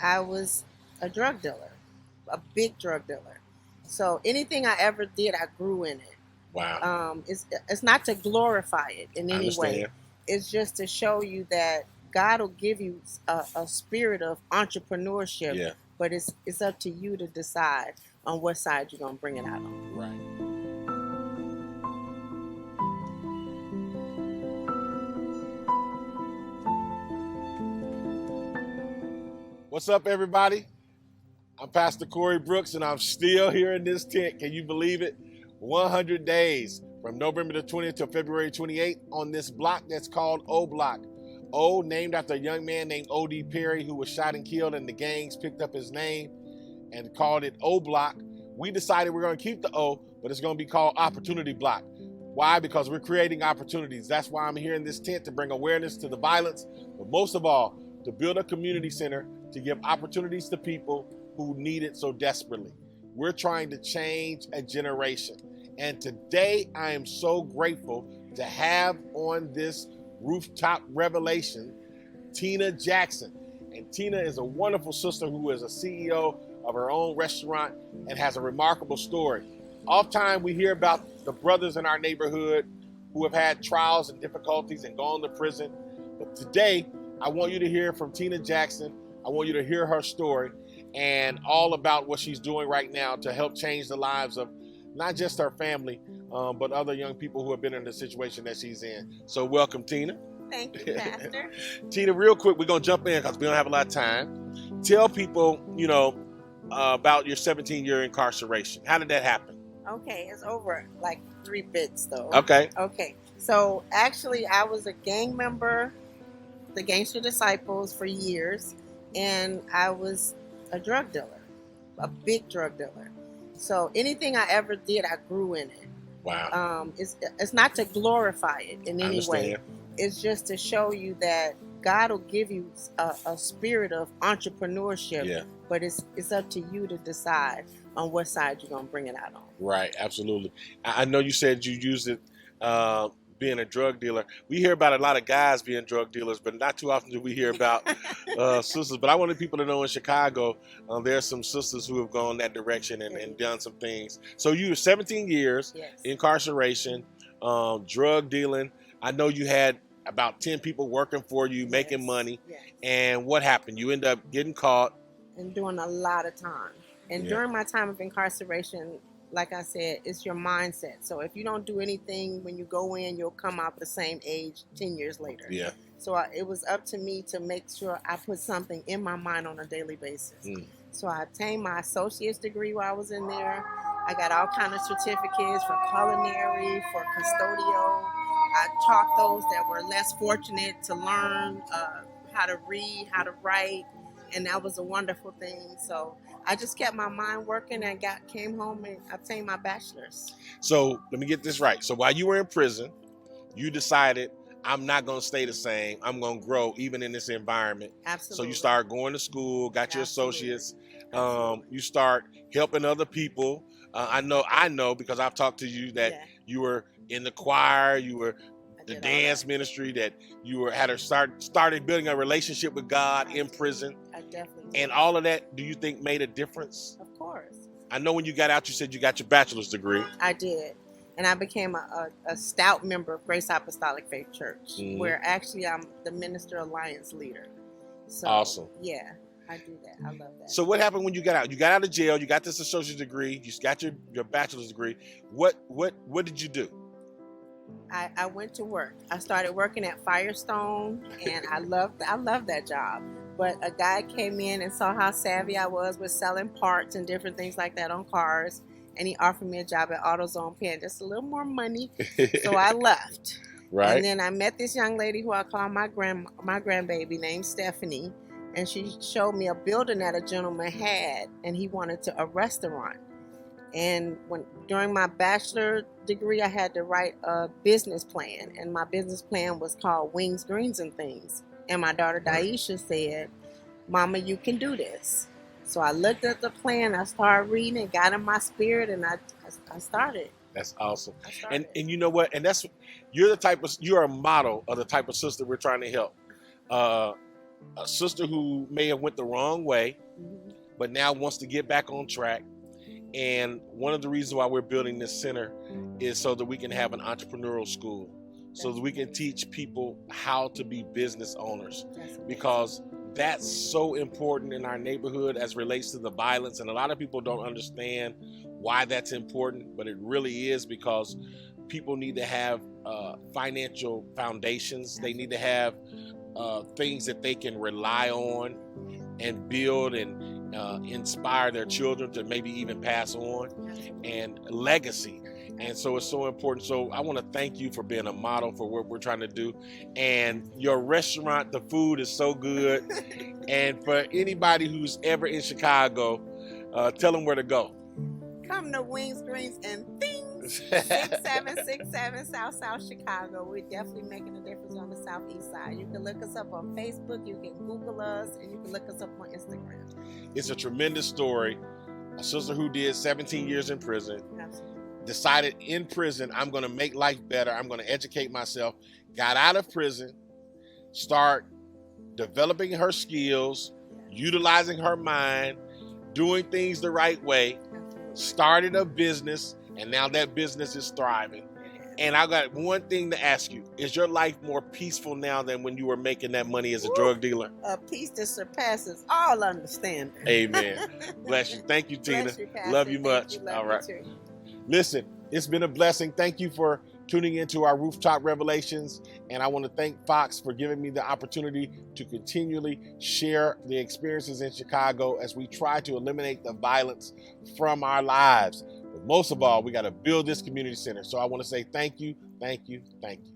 I was a drug dealer, a big drug dealer. So anything I ever did, I grew in it. Wow. It's not to glorify it in I any way. understand. It's just to show you that God will give you a spirit of entrepreneurship, Yeah. but it's up to you to decide on what side you're gonna bring it out on. Right. What's up, everybody? I'm Pastor Corey Brooks, and I'm still here in this tent. Can you believe it? 100 days from November the 20th to February 28th on this block that's called O Block. O, named after a young man named O.D. Perry, who was shot and killed, and the gangs picked up his name and called it O Block. We decided we're going to keep the O, but it's going to be called Opportunity Block. Why? Because we're creating opportunities. That's why I'm here in this tent, to bring awareness to the violence, but most of all, to build a community center to give opportunities to people who need it so desperately. We're trying to change a generation. And today I am so grateful to have on this Rooftop Revelation, Tina Jackson. And Tina is a wonderful sister who is a CEO of her own restaurant and has a remarkable story. Oftentimes we hear about the brothers in our neighborhood who have had trials and difficulties and gone to prison. But today, I want you to hear from Tina Jackson. I want you to hear her story and all about what she's doing right now to help change the lives of not just her family, but other young people who have been in the situation that she's in. So welcome, Tina. Thank you, Pastor. Tina, real quick, we're going to jump in because we don't have a lot of time. Tell people, about your 17-year incarceration. How did that happen? Okay, it's over like 3 bits though. Okay. Okay, so actually, I was a gang member, the Gangster Disciples, for years, and I was a drug dealer, a big drug dealer. So anything I ever did, I grew in it. Wow. It's not to glorify it in I any way. understand. It's just to show you that God will give you a spirit of entrepreneurship, Yeah. but it's up to you to decide on what side you're gonna bring it out on. Right, absolutely. I know you said you used it being a drug dealer. We hear about a lot of guys being drug dealers, but not too often do we hear about sisters. But I wanted people to know in Chicago, there are some sisters who have gone that direction and done some things. So you were 17 years Yes. incarceration, drug dealing. I know you had about 10 people working for you, making money. Yes. And what happened? You end up getting caught. And doing a lot of time. And Yeah. during my time of incarceration, like I said, it's your mindset. So if you don't do anything when you go in, you'll come out the same age 10 years later. Yeah. So it was up to me to make sure I put something in my mind on a daily basis. So I obtained my associate's degree while I was in there. I got all kind of certificates for culinary, for custodial. I taught those that were less fortunate to learn how to read, how to write, and that was a wonderful thing. So I just kept my mind working and came home and obtained my bachelor's. So let me get this right. So while you were in prison, you decided, I'm not going to stay the same. I'm going to grow even in this environment. Absolutely. So you start going to school, got your associates. Absolutely. You start helping other people. I know because I've talked to you that you were in the choir, you were the dance ministry, that you started building a relationship with God in prison. I definitely did. And all of that, do you think made a difference? Of course. I know when you got out, you said you got your bachelor's degree. I did. And I became a stout member of Grace Apostolic Faith Church, where actually I'm the Minister Alliance leader. So, awesome. Yeah, I do that. I love that. So what happened when you got out? You got out of jail, you got this associate's degree, you got your bachelor's degree. What did you do? I went to work. I started working at Firestone, and I loved that job. But a guy came in and saw how savvy I was with selling parts and different things like that on cars, and he offered me a job at AutoZone paying just a little more money. So I left. Right. And then I met this young lady who I call my grandbaby, named Stephanie, and she showed me a building that a gentleman had, and he wanted a restaurant. And during my bachelor degree, I had to write a business plan, and my business plan was called Wings, Greens, and Things. And my daughter Daisha said, "Mama, you can do this." So I looked at the plan, I started reading it, got in my spirit, and I started. That's awesome. And you know what? And you're a model of the type of sister we're trying to help. a sister who may have went the wrong way, but now wants to get back on track. And one of the reasons why we're building this center is so that we can have an entrepreneurial school, so that we can teach people how to be business owners, because that's so important in our neighborhood as relates to the violence. And a lot of people don't understand why that's important, but it really is, because people need to have financial foundations. They need to have things that they can rely on and build and inspire their children to maybe even pass on, and legacy. And so it's so important. So I want to thank you for being a model for what we're trying to do. And your restaurant, the food is so good. And for anybody who's ever in Chicago, tell them where to go. Come to Wings, Greens, and Things, 6767 South Chicago. We're definitely making a difference on the southeast side. You can look us up on Facebook, you can Google us, and you can look us up on Instagram. It's a tremendous story. A sister who did 17 years in prison, decided in prison, I'm going to make life better. I'm going to educate myself. Got out of prison, start developing her skills, utilizing her mind, doing things the right way, started a business, and now that business is thriving. And I got one thing to ask you. Is your life more peaceful now than when you were making that money as a drug dealer? A peace that surpasses all understanding. Amen. Bless you. Thank you, Tina. Bless you, Love you much. Love all right. you too. Listen, it's been a blessing. Thank you for tuning into our Rooftop Revelations. And I want to thank Fox for giving me the opportunity to continually share the experiences in Chicago as we try to eliminate the violence from our lives. But most of all, we got to build this community center. So I want to say thank you, thank you, thank you.